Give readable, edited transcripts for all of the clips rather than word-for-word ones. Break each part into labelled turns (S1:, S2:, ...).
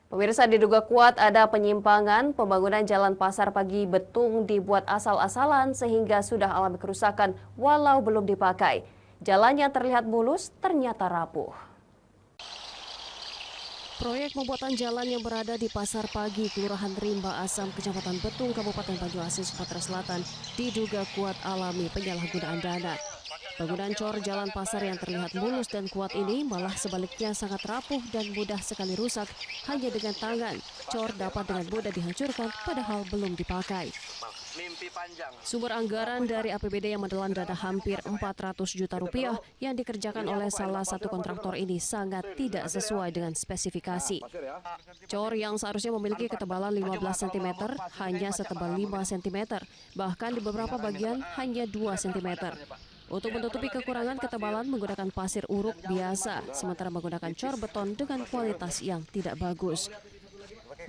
S1: Pemirsa, diduga kuat ada penyimpangan pembangunan jalan Pasar Pagi Betung dibuat asal-asalan sehingga sudah alami kerusakan walau belum dipakai. Jalan yang terlihat mulus ternyata rapuh. Proyek pembuatan jalan yang berada di Pasar Pagi, Kelurahan Rimba Asam, Kecamatan Betung, Kabupaten Banyuasin, Sumatera Selatan, diduga kuat alami penyalahgunaan dana. Bangunan cor jalan pasar yang terlihat mulus dan kuat ini malah sebaliknya sangat rapuh dan mudah sekali rusak. Hanya dengan tangan, cor dapat dengan mudah dihancurkan padahal belum dipakai. Sumber anggaran dari APBD yang menelan dana hampir 400 juta rupiah yang dikerjakan oleh salah satu kontraktor ini sangat tidak sesuai dengan spesifikasi. Cor yang seharusnya memiliki ketebalan 15 cm hanya setebal 5 cm, bahkan di beberapa bagian hanya 2 cm. Untuk menutupi kekurangan ketebalan menggunakan pasir uruk biasa, sementara menggunakan cor beton dengan kualitas yang tidak bagus.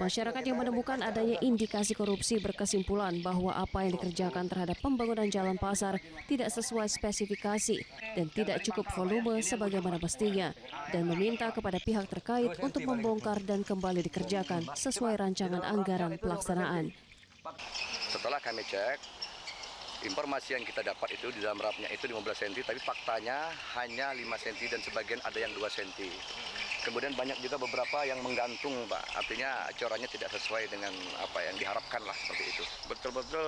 S1: Masyarakat yang menemukan adanya indikasi korupsi berkesimpulan bahwa apa yang dikerjakan terhadap pembangunan jalan pasar tidak sesuai spesifikasi dan tidak cukup volume sebagaimana mestinya, dan meminta kepada pihak terkait untuk membongkar dan kembali dikerjakan sesuai rancangan anggaran pelaksanaan.
S2: Setelah kami cek, informasi yang kita dapat itu di dalam rapnya itu 15 cm, tapi faktanya hanya 5 cm dan sebagian ada yang 2 cm. Kemudian banyak juga beberapa yang menggantung, Pak. Artinya corannya tidak sesuai dengan apa yang diharapkan lah, seperti itu.
S3: Betul-betul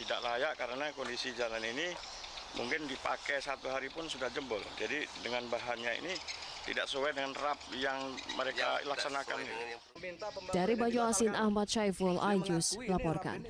S3: tidak layak karena kondisi jalan ini mungkin dipakai 1 hari pun sudah jebol. Jadi dengan bahannya ini tidak sesuai dengan rap yang mereka laksanakan.
S1: Dari Banyuasin, Ahmad Syaiful, Ayus, laporkan.